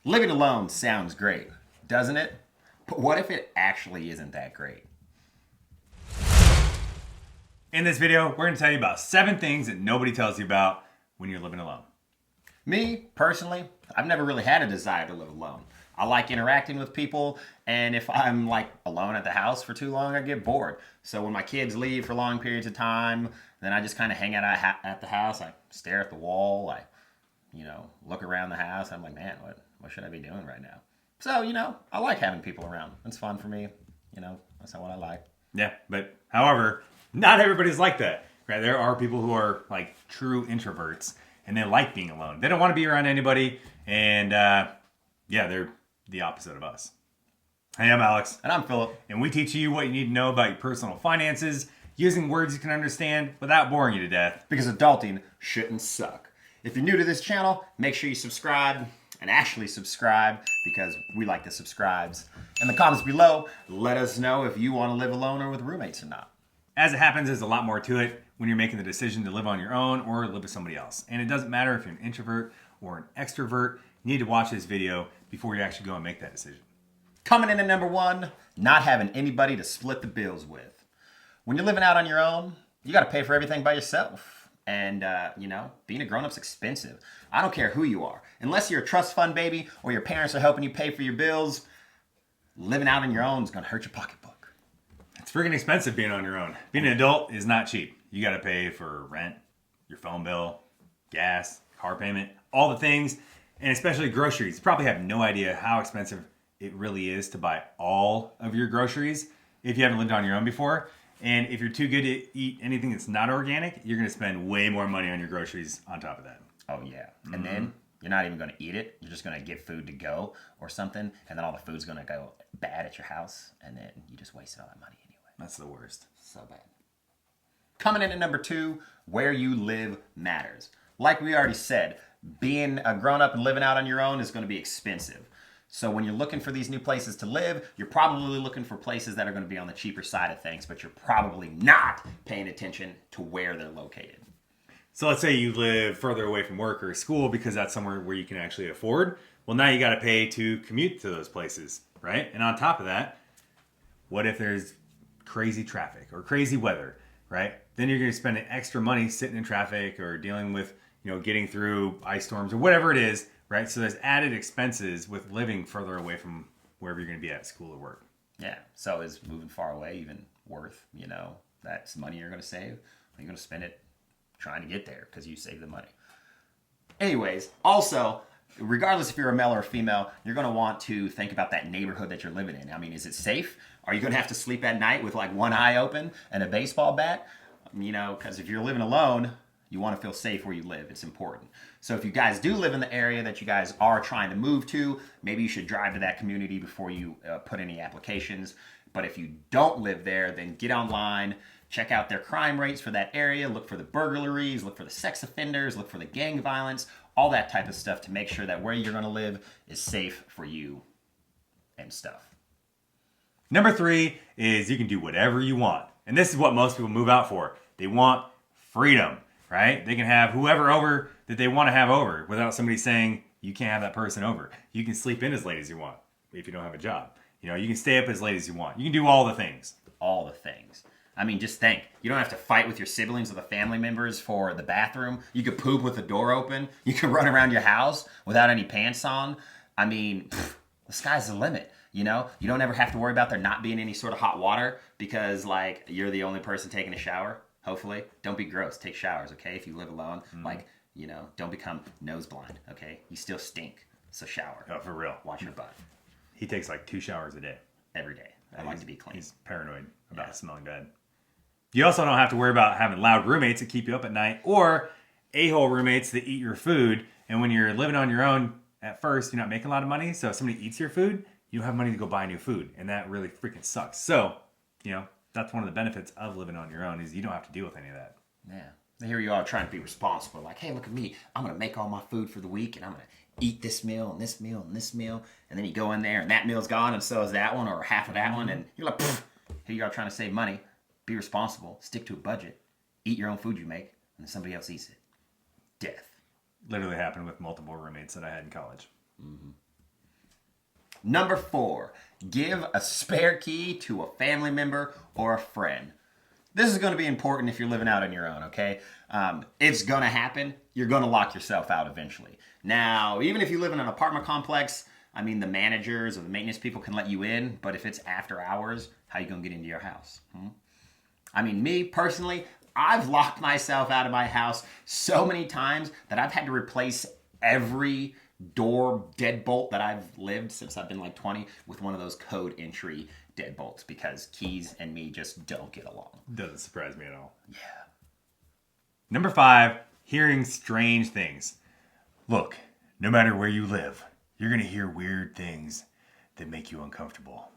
Living alone sounds great, doesn't it? But what if it actually isn't that great? In this video, we're going to tell you about 7 things that nobody tells you about when you're living alone. Me, personally, I've never really had a desire to live alone. I like interacting with people, and if I'm like alone at the house for too long, I get bored. So when my kids leave for long periods of time, then I just kind of hang out at the house. I stare at the wall. I look around the house. I'm like, man, what should I be doing right now? So, I like having people around. It's fun for me. That's what I like. Yeah, but however, not everybody's like that. Right? There are people who are like true introverts, and they like being alone. They don't want to be around anybody, and they're the opposite of us. Hey, I'm Alex. And I'm Philip. And we teach you what you need to know about your personal finances, using words you can understand without boring you to death. Because adulting shouldn't suck. If you're new to this channel, make sure you subscribe, and actually subscribe, because we like the subscribes. In the comments below, let us know if you want to live alone or with roommates or not. As it happens, there's a lot more to it when you're making the decision to live on your own or live with somebody else. And it doesn't matter if you're an introvert or an extrovert, you need to watch this video before you actually go and make that decision. Coming in at number 1, not having anybody to split the bills with. When you're living out on your own, you got to pay for everything by yourself. And, being a grown-up's expensive. I don't care who you are. Unless you're a trust fund baby or your parents are helping you pay for your bills, living out on your own is going to hurt your pocketbook. It's freaking expensive being on your own. Being an adult is not cheap. You got to pay for rent, your phone bill, gas, car payment, all the things, and especially groceries. You probably have no idea how expensive it really is to buy all of your groceries if you haven't lived on your own before. And if you're too good to eat anything that's not organic, you're going to spend way more money on your groceries on top of that. Oh, yeah. And then you're not even going to eat it. You're just going to get food to go or something. And then all the food's going to go bad at your house. And then you just wasted all that money anyway. That's the worst. So bad. Coming in at number 2, where you live matters. Like we already said, being a grown-up and living out on your own is going to be expensive. So when you're looking for these new places to live, you're probably looking for places that are going to be on the cheaper side of things, but you're probably not paying attention to where they're located. So let's say you live further away from work or school because that's somewhere where you can actually afford. Well, now you got to pay to commute to those places, right? And on top of that, what if there's crazy traffic or crazy weather, right? Then you're going to spend extra money sitting in traffic or dealing with, getting through ice storms or whatever it is. Right, so there's added expenses with living further away from wherever you're going to be at school or work. Yeah, so is moving far away even worth, that's money you're going to save? Or you're going to spend it trying to get there because you save the money. Anyways, also, regardless if you're a male or a female, you're going to want to think about that neighborhood that you're living in. I mean, is it safe? Are you going to have to sleep at night with like one eye open and a baseball bat? Because if you're living alone, you want to feel safe where you live. It's important. So if you guys do live in the area that you guys are trying to move to, maybe you should drive to that community before you put any applications. But if you don't live there, then get online, check out their crime rates for that area, look for the burglaries, look for the sex offenders, look for the gang violence, all that type of stuff to make sure that where you're going to live is safe for you and stuff. Number 3 is you can do whatever you want. And this is what most people move out for. They want freedom. Right? They can have whoever over that they want to have over without somebody saying you can't have that person over. You can sleep in as late as you want if you don't have a job. You can stay up as late as you want. You can do all the things. All the things. I mean, just think. You don't have to fight with your siblings or the family members for the bathroom. You could poop with the door open. You can run around your house without any pants on. I mean, the sky's the limit. You don't ever have to worry about there not being any sort of hot water because, like, you're the only person taking a shower. Hopefully. Don't be gross. Take showers, okay? If you live alone, don't become nose blind, okay? You still stink, so shower. Oh, for real. Watch your butt. He takes like 2 showers a day. Every day. I like to be clean. He's paranoid about smelling bad. You also don't have to worry about having loud roommates that keep you up at night or a-hole roommates that eat your food. And when you're living on your own, at first, you're not making a lot of money. So if somebody eats your food, you don't have money to go buy new food. And that really freaking sucks. So, that's one of the benefits of living on your own is you don't have to deal with any of that. Yeah. Here you are trying to be responsible. Like, hey, look at me. I'm going to make all my food for the week, and I'm going to eat this meal and this meal and this meal. And then you go in there, and that meal's gone, and so is that one, or half of that one. And you're like, here you are trying to save money. Be responsible. Stick to a budget. Eat your own food you make, and then somebody else eats it. Death. Literally happened with multiple roommates that I had in college. Mm-hmm. Number 4, give a spare key to a family member or a friend. This is going to be important if you're living out on your own, okay? It's going to happen. You're going to lock yourself out eventually. Now, even if you live in an apartment complex, I mean, the managers or the maintenance people can let you in, but if it's after hours, how you going to get into your house? I mean, me personally, I've locked myself out of my house so many times that I've had to replace every door deadbolt that I've lived since I've been like 20 with one of those code entry deadbolts because keys and me just don't get along. Doesn't surprise me at all. Yeah. Number 5, hearing strange things. Look, no matter where you live, you're going to hear weird things that make you uncomfortable.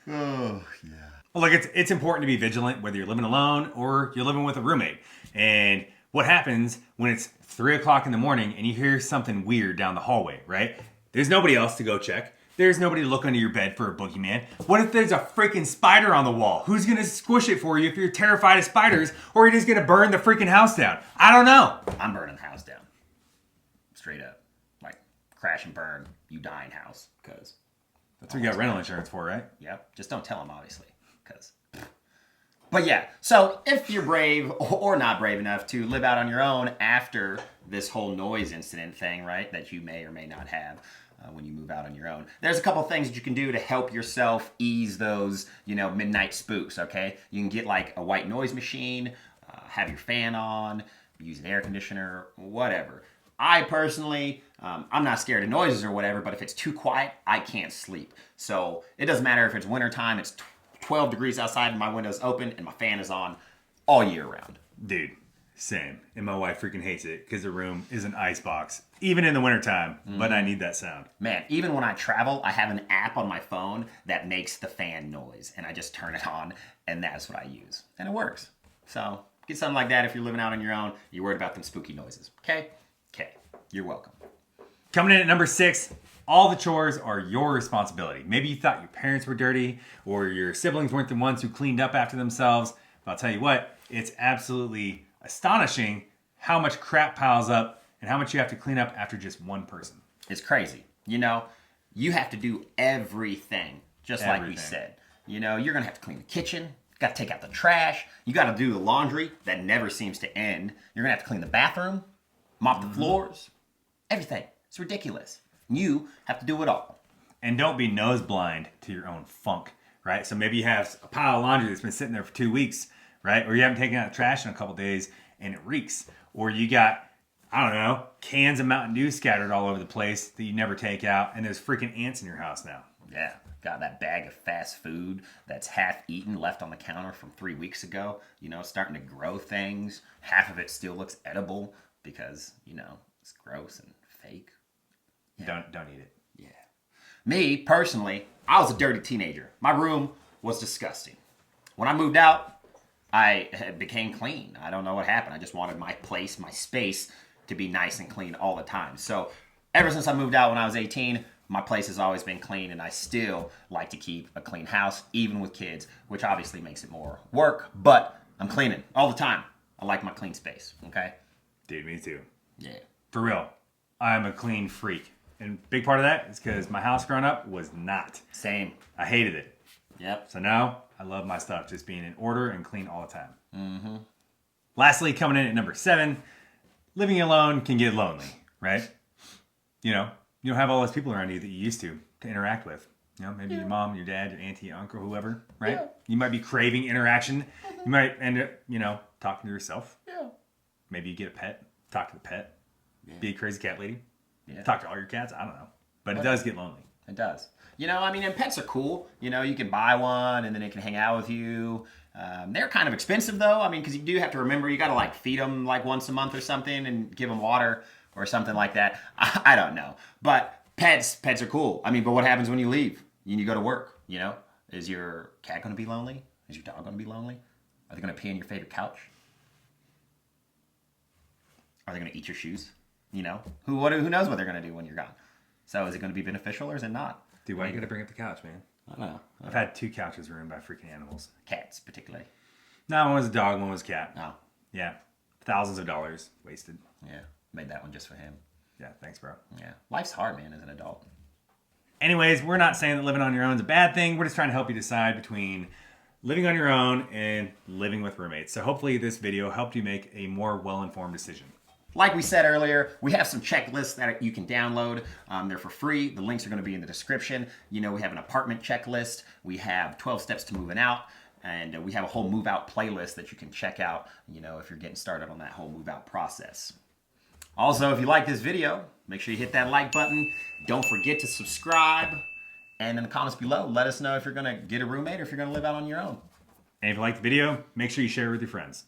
Oh, yeah. Well, look, it's important to be vigilant whether you're living alone or you're living with a roommate. And what happens when it's 3 o'clock in the morning and you hear something weird down the hallway, right? There's nobody else to go check. There's nobody to look under your bed for a boogeyman. What if there's a freaking spider on the wall? Who's going to squish it for you if you're terrified of spiders, or you're just going to burn the freaking house down? I don't know. I'm burning the house down. Straight up. Like, crash and burn, you dying house. Because that's what you got rental insurance for, right? Yep. Just don't tell them, obviously. But yeah, so if you're brave or not brave enough to live out on your own after this whole noise incident thing, right, that you may or may not have when you move out on your own, there's a couple things that you can do to help yourself ease those, midnight spooks, okay? You can get like a white noise machine, have your fan on, use an air conditioner, whatever. I personally, I'm not scared of noises or whatever, but if it's too quiet, I can't sleep. So it doesn't matter if it's wintertime, it's 12 degrees outside and my window's open and my fan is on all year round. Dude, same. And my wife freaking hates it because the room is an icebox, even in the wintertime, but I need that sound. Man, even when I travel, I have an app on my phone that makes the fan noise and I just turn it on and that's what I use. And it works. So get something like that if you're living out on your own, you're worried about them spooky noises. Okay? Okay. You're welcome. Coming in at number 6, all the chores are your responsibility. Maybe you thought your parents were dirty or your siblings weren't the ones who cleaned up after themselves. But I'll tell you what, it's absolutely astonishing how much crap piles up and how much you have to clean up after just one person. It's crazy. You have to do everything, just like we said. You're going to have to clean the kitchen. You got to take out the trash. You got to do the laundry that never seems to end. You're going to have to clean the bathroom, mop the floors, everything. It's ridiculous. You have to do it all. And don't be nose blind to your own funk, right? So maybe you have a pile of laundry that's been sitting there for 2 weeks, right? Or you haven't taken out the trash in a couple days and it reeks. Or you got, I don't know, cans of Mountain Dew scattered all over the place that you never take out, and there's freaking ants in your house now. Yeah, got that bag of fast food that's half eaten left on the counter from 3 weeks ago. Starting to grow things. Half of it still looks edible because, it's gross and fake. Yeah. Don't eat it. Yeah. Me, personally, I was a dirty teenager. My room was disgusting. When I moved out, I became clean. I don't know what happened. I just wanted my place, my space, to be nice and clean all the time. So ever since I moved out when I was 18, my place has always been clean, and I still like to keep a clean house, even with kids, which obviously makes it more work, but I'm cleaning all the time. I like my clean space, okay? Dude, me too. Yeah. For real. I'm a clean freak. And big part of that is because my house growing up was not. Same. I hated it. Yep. So now I love my stuff just being in order and clean all the time. Mm-hmm. Lastly, coming in at number 7, living alone can get lonely, right? You don't have all those people around you that you used to interact with. Maybe your mom, your dad, your auntie, your uncle, whoever, right? Yeah. You might be craving interaction. You might end up, talking to yourself. Yeah. Maybe you get a pet, talk to the pet. Yeah. Be a crazy cat lady. Yeah. Talk to all your cats. I don't know. But it does get lonely. It does. And pets are cool. You can buy one and then it can hang out with you. They're kind of expensive though. Because you do have to remember you got to feed them once a month or something and give them water or something like that. I don't know. But pets are cool. But what happens when you leave? You go to work, Is your cat going to be lonely? Is your dog going to be lonely? Are they going to pee on your favorite couch? Are they going to eat your shoes? Who knows what they're going to do when you're gone? So is it going to be beneficial or is it not? Dude, why you got to bring up the couch, man? I don't know. I've had 2 couches ruined by freaking animals. Cats, particularly. No, one was a dog, one was a cat. Oh. Yeah. thousands of dollars wasted. Yeah, made that one just for him. Yeah, thanks, bro. Yeah, life's hard, man, as an adult. Anyways, we're not saying that living on your own is a bad thing. We're just trying to help you decide between living on your own and living with roommates. So hopefully this video helped you make a more well-informed decision. Like we said earlier, we have some checklists that you can download. They're for free. The links are going to be in the description. You know, we have an apartment checklist. We have 12 steps to moving out. And we have a whole move out playlist that you can check out, you know, if you're getting started on that whole move out process. Also, if you like this video, make sure you hit that like button. Don't forget to subscribe. And in the comments below, let us know if you're going to get a roommate or if you're going to live out on your own. And if you like the video, make sure you share it with your friends.